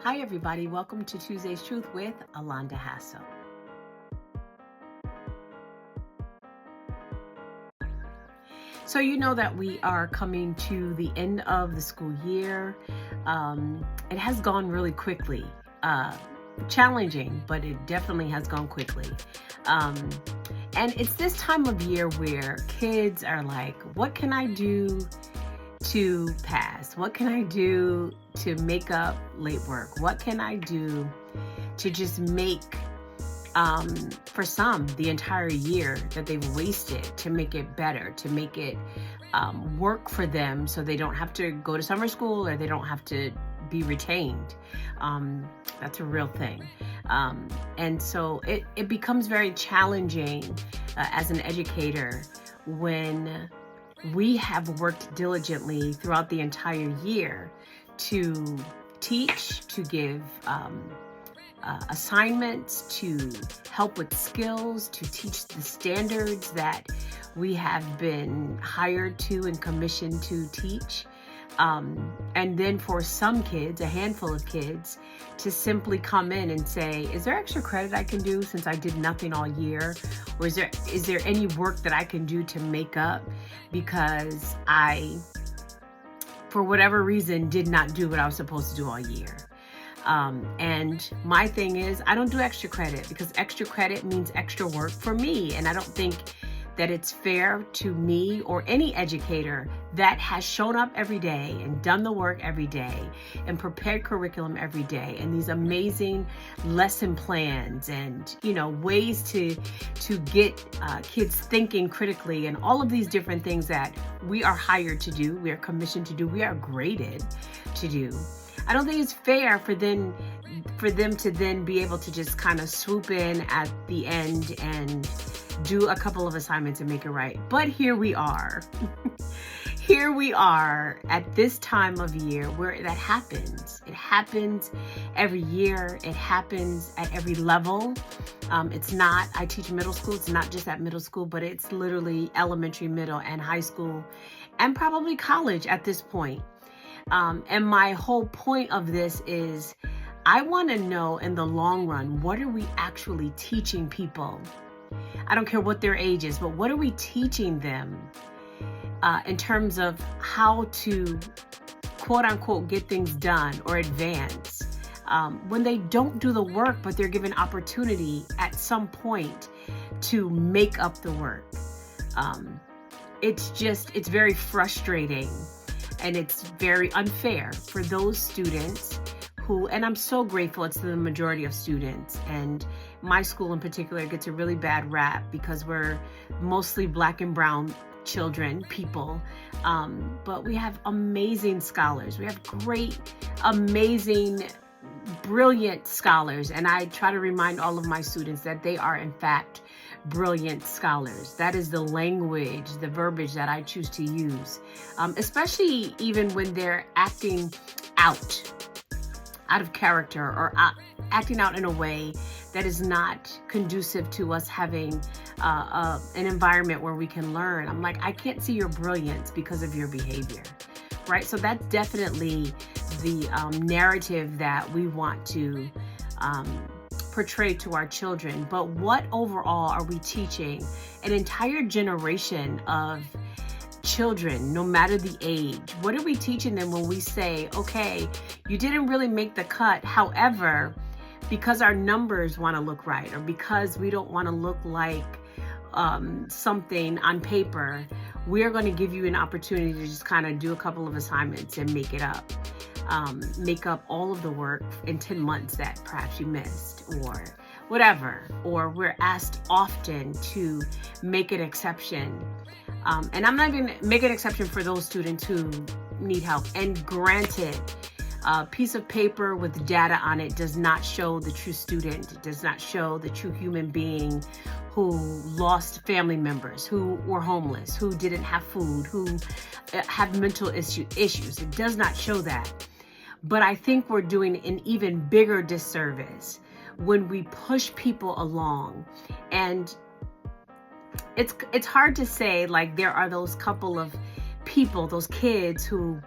Hi, everybody. Welcome to Tuesday's Truth with Alonda Hassel. So, you know that we are coming to the end of the school year. It has gone really quickly. Challenging, but it definitely has gone quickly. Um, and it's this time of year where kids are like, what can I do to pass? What can I do to make up late work? What can I do to just make, for some, the entire year that they've wasted, to make it better, to make it work for them so they don't have to go to summer school or they don't have to be retained. That's a real thing. And so it becomes very challenging as an educator when we have worked diligently throughout the entire year to teach, to give assignments, to help with skills, to teach the standards that we have been hired to and commissioned to teach. And then for some kids, a handful of kids, to simply come in and say, is there extra credit I can do since I did nothing all year? Or is there any work that I can do to make up because I, for whatever reason, did not do what I was supposed to do all year? And my thing is, I don't do extra credit because extra credit means extra work for me. And I don't think that it's fair to me or any educator that has shown up every day and done the work every day and prepared curriculum every day and these amazing lesson plans and, ways to get kids thinking critically and all of these different things that we are hired to do, we are commissioned to do, we are graded to do. I don't think it's fair for them to then be able to just kind of swoop in at the end and do a couple of assignments and make it right. But here we are. Here we are at this time of year where that happens. It happens every year. It happens at every level. I teach middle school. It's not just at middle school, but it's literally elementary, middle, and high school, and probably college at this point. And my whole point of this is I want to know in the long run, what are we actually teaching people? I don't care what their age is, but what are we teaching them in terms of how to, quote unquote, get things done or advance when they don't do the work, but they're given opportunity at some point to make up the work. It's very frustrating and it's very unfair for those students and I'm so grateful it's the majority of students, and my school in particular gets a really bad rap because we're mostly Black and brown children, people, but we have amazing scholars. We have great, amazing, brilliant scholars, and I try to remind all of my students that they are in fact brilliant scholars. That is the language, the verbiage that I choose to use, especially even when they're acting out of character or acting out in a way that is not conducive to us having an environment where we can learn. I'm like, I can't see your brilliance because of your behavior, right? So that's definitely the narrative that we want to portray to our children. But what overall are we teaching an entire generation of children, no matter the age? What are we teaching them when we say, okay, you didn't really make the cut. However, because our numbers want to look right, or because we don't want to look like something on paper, we're going to give you an opportunity to just kind of do a couple of assignments and make it up. Make up all of the work in 10 months that perhaps you missed or whatever. Or we're asked often to make an exception. And I'm not going to make an exception for those students who need help. And granted, a piece of paper with data on it does not show the true student. It does not show the true human being who lost family members, who were homeless, who didn't have food, who have mental issues. It does not show that. But I think we're doing an even bigger disservice when we push people along. And it's hard to say, like, there are those couple of people, those kids who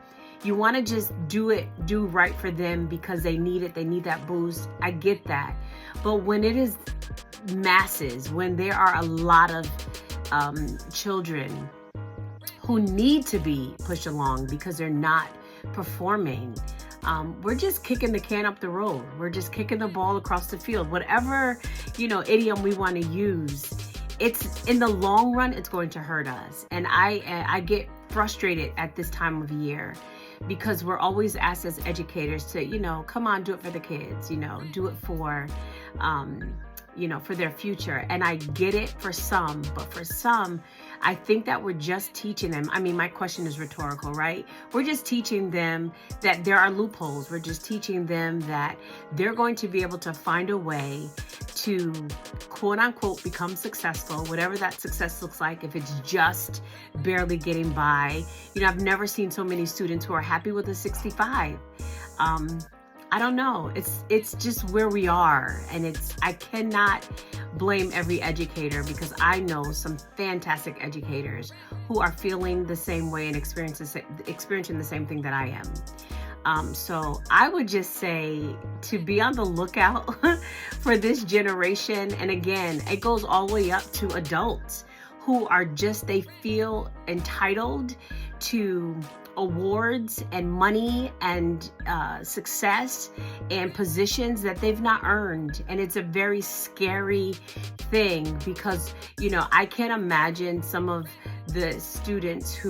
you want to just do right for them because they need it, they need that boost. I get that. But when it is masses, when there are a lot of children who need to be pushed along because they're not performing, we're just kicking the can up the road. We're just kicking the ball across the field. Whatever, idiom we want to use, it's in the long run, it's going to hurt us. And I get frustrated at this time of year because we're always asked as educators to, come on, do it for the kids, do it for, for their future. And I get it for some, but for some, I think that we're just teaching them. I mean, my question is rhetorical, right? We're just teaching them that there are loopholes. We're just teaching them that they're going to be able to find a way to, quote unquote, become successful, whatever that success looks like. If it's just barely getting by, I've never seen so many students who are happy with a 65. I don't know. It's just where we are. And I cannot blame every educator because I know some fantastic educators who are feeling the same way and experiencing the same thing that I am. So I would just say to be on the lookout for this generation. And again, it goes all the way up to adults who are they feel entitled to awards and money and success and positions that they've not earned. And it's a very scary thing because, I can't imagine some of the students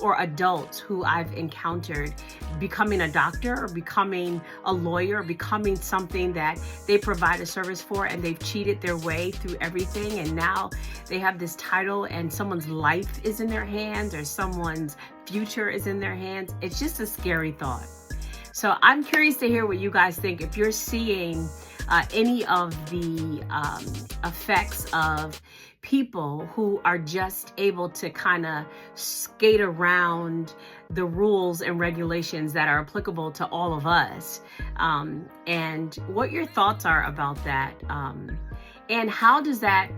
or adults who I've encountered becoming a doctor or becoming a lawyer or becoming something that they provide a service for, and they've cheated their way through everything. And now they have this title and someone's life is in their hands or someone's future is in their hands. It's just a scary thought. So I'm curious to hear what you guys think. If you're seeing any of the effects of people who are just able to kind of skate around the rules and regulations that are applicable to all of us, and what your thoughts are about that. And how does that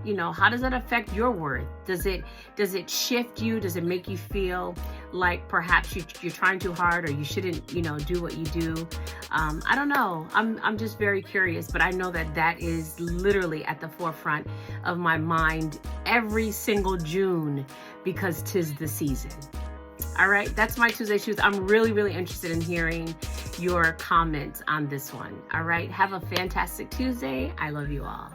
affect your worth? Does it shift you? Does it make you feel like perhaps you're trying too hard or you shouldn't, do what you do? I don't know. I'm just very curious, but I know that is literally at the forefront of my mind every single June because 'tis the season. All right, that's my Tuesday Truth. I'm really, really interested in hearing your comments on this one. All right, have a fantastic Tuesday. I love you all.